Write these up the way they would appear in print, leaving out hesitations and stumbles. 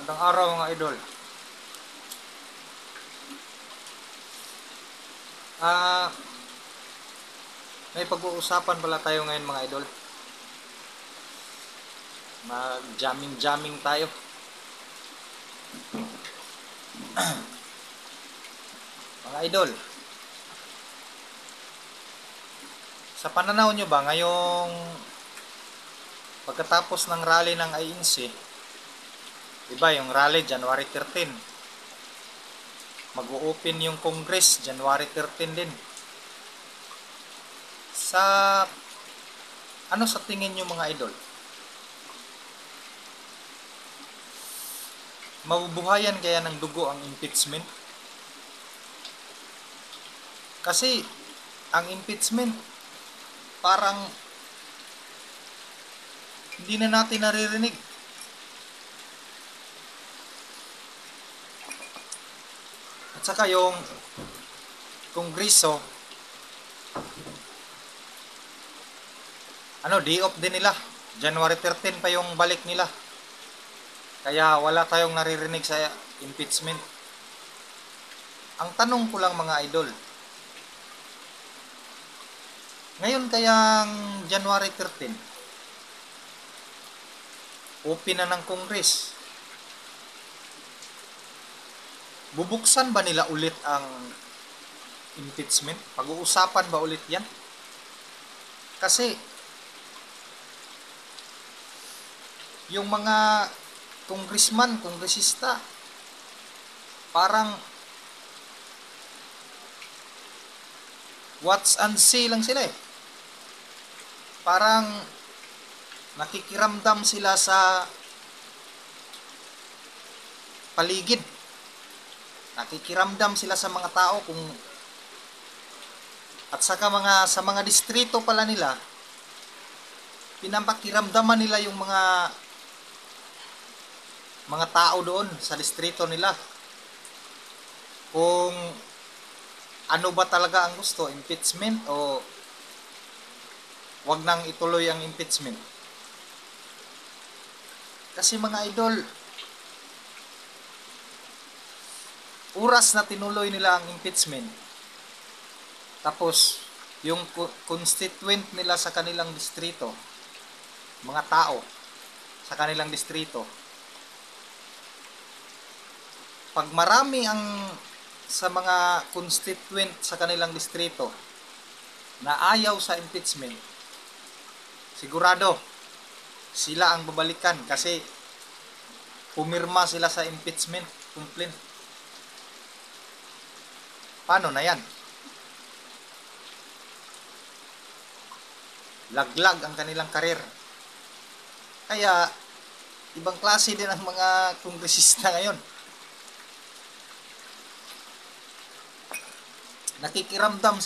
Magandang araw mga idol. Ah, may pag-uusapan pala tayo ngayon mga idol. Mag-jamming tayo. Mga idol, sa pananaw nyo ba ngayong pagkatapos ng rally ng INC, diba yung rally January 13, mag-o-open yung Congress January 13 din. Ano sa tingin nyo mga idol? Mabubuhayan kaya ng dugo ang impeachment? Kasi ang impeachment parang hindi na natin naririnig. At saka yung Kongreso, day off din nila. January 13 pa yung balik nila. Kaya wala tayong naririnig sa impeachment. Ang tanong ko lang mga idol, ngayon kayang January 13, open na ng Congress. Bubuksan ba nila ulit ang impeachment? Pag-uusapan ba ulit yan? Kasi yung mga congressman, kongresista, parang watch and see lang sila eh. Parang nakikiramdam sila sa paligid. Nakikiramdam sila sa mga tao at saka sa mga distrito pala nila, pinapakiramdaman nila yung mga tao doon sa distrito nila kung ano ba talaga ang gusto, impeachment o wag nang ituloy ang impeachment. Kasi mga idol, oras na tinuloy nila ang impeachment, tapos yung constituent nila sa kanilang distrito, mga tao sa kanilang distrito, pag marami sa mga constituent sa kanilang distrito na ayaw sa impeachment, sigurado sila ang babalikan kasi pumirma sila sa impeachment complaint. Paano na yan? Laglag ang kanilang karir. Kaya ibang klase din ang mga kongresista ngayon. Nakikiramdam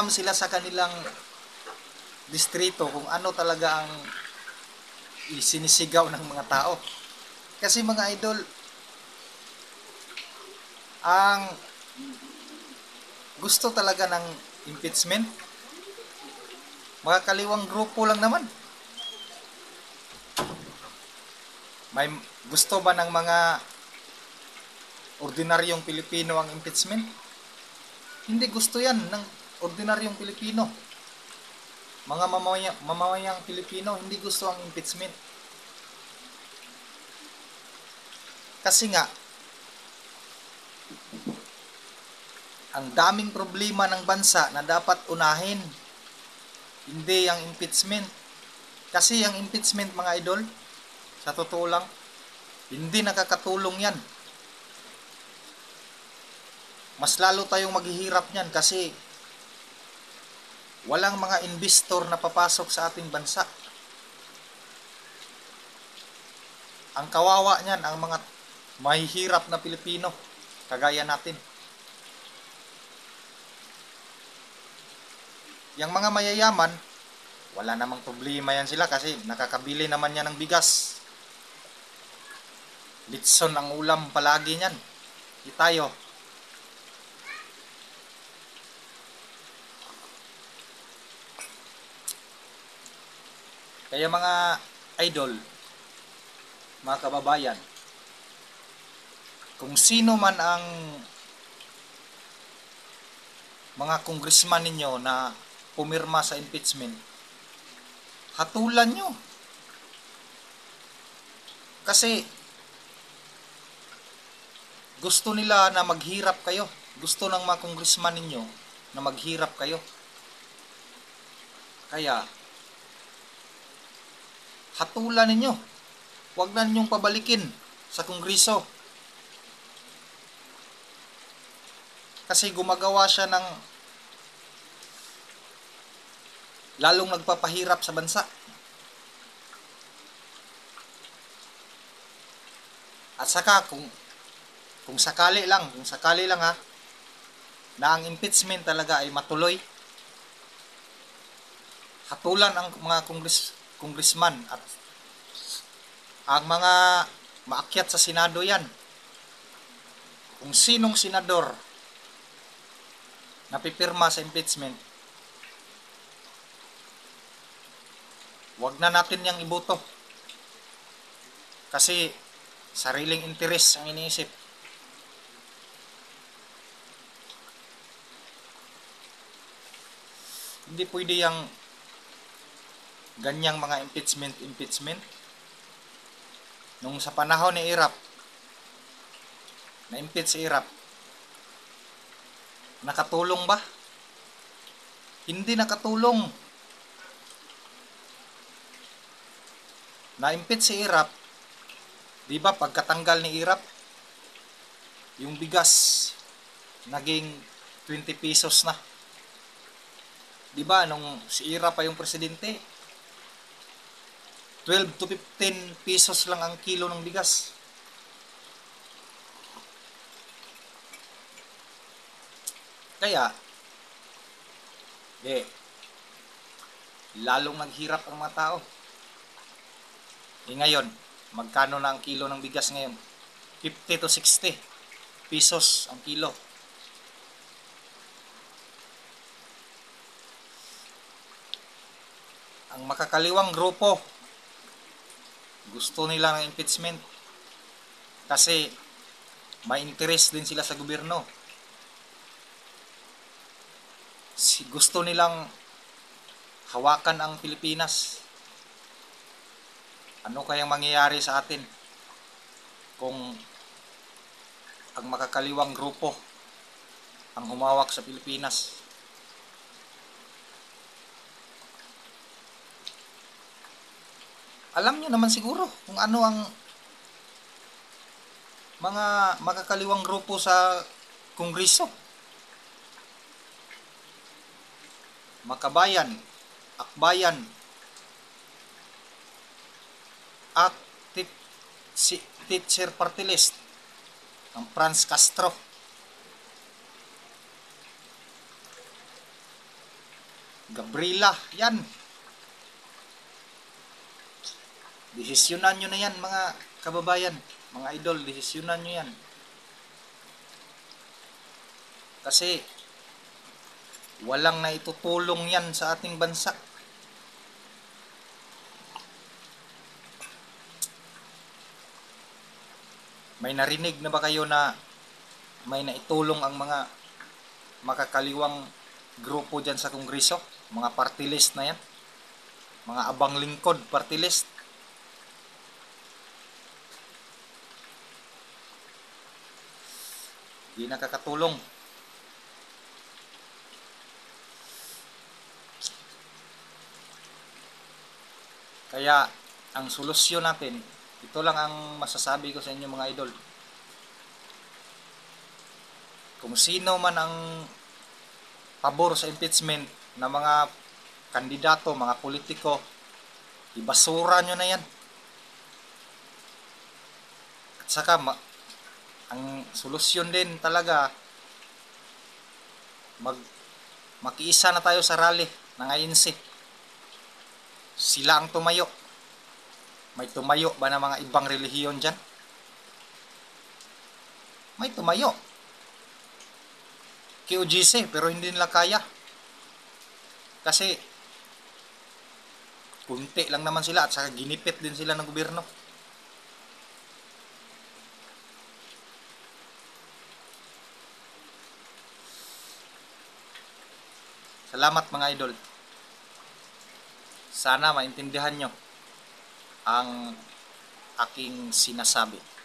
sila sa kanilang distrito kung ano talaga ang isinisigaw ng mga tao. Kasi mga idol, ang gusto talaga ng impeachment, mga kaliwang grupo lang naman. May gusto ba ng mga ordinaryong Pilipino ang impeachment? Hindi gusto yan ng ordinaryong Pilipino. Mga mamamayang Pilipino, hindi gusto ang impeachment. Kasi nga, ang daming problema ng bansa na dapat unahin, hindi ang impeachment. Kasi ang impeachment mga idol, sa totoo lang, hindi nakakatulong yan. Mas lalo tayong maghihirap niyan kasi walang mga investor na papasok sa ating bansa. Ang kawawa niyan, ang mga mahihirap na Pilipino, kagaya natin. Yang mga mayayaman, wala namang problema yan sila kasi nakakabili naman yan ng bigas. Litson ang ulam palagi niyan. Di tayo. Kaya mga idol, mga kababayan, kung sino man ang mga congressman ninyo na pumirma sa impeachment, hatulan nyo. Kasi gusto nila na maghirap kayo. Gusto ng mga congressman ninyo na maghirap kayo. Kaya hatulan ninyo. Huwag na ninyong pabalikin sa kongreso. Kasi gumagawa siya ng lalong nagpapahirap sa bansa. At saka kung sakali lang ha, na ang impeachment talaga ay matuloy, hatulan ang mga congressman at ang mga maakyat sa Senado yan. Kung sinong senador na pipirma sa impeachment, wag na natin yang iboto. Kasi sariling interes ang iniisip. Hindi pwede yung ganyang mga impeachment. Nung sa panahon ni Irap, na-impeach si Irap, nakatulong ba? Hindi nakatulong. Na-impeach si Irap, di ba pagkatanggal ni Irap, yung bigas naging 20 pesos na. Di ba nung si Irap pa yung presidente, 12 to 15 pesos lang ang kilo ng bigas. Kaya, lalong naghirap ang mga tao. Ngayon, magkano na ang kilo ng bigas ngayon? 50 to 60 pesos ang kilo. Ang makakaliwang grupo, gusto nila ng impeachment kasi may interest din sila sa gobyerno. Gusto nilang hawakan ang Pilipinas. Ano kayang mangyayari sa atin kung ang makakaliwang grupo ang humawak sa Pilipinas? Alam nyo naman siguro kung ano ang mga makakaliwang grupo sa Kongreso. Makabayan, Akbayan, at Teacher Party List, ang Franz Castro, Gabriela, yan. Desisyonan nyo na yan mga kababayan, mga idol, desisyonan nyo yan. Kasi walang naitutulong yan sa ating bansa. May narinig na ba kayo na may naitulong ang mga makakaliwang grupo dyan sa Kongreso? Mga party list na yan, mga abang lingkod party list. Di nakakatulong. Kaya ang solusyon natin, ito lang ang masasabi ko sa inyo mga idol. Kung sino man ang pabor sa impeachment na mga kandidato, mga politiko, ibasura nyo na yan. At saka ang solusyon din talaga, makiisa na tayo sa rally ng INC. Sila ang tumayo. May tumayo ba na mga ibang relihiyon dyan? May tumayo. QGC, pero hindi nila kaya. Kasi Kunti lang naman sila at saka ginipit din sila ng gobyerno. Salamat mga idol. Sana maintindihan nyo ang aking sinasabi.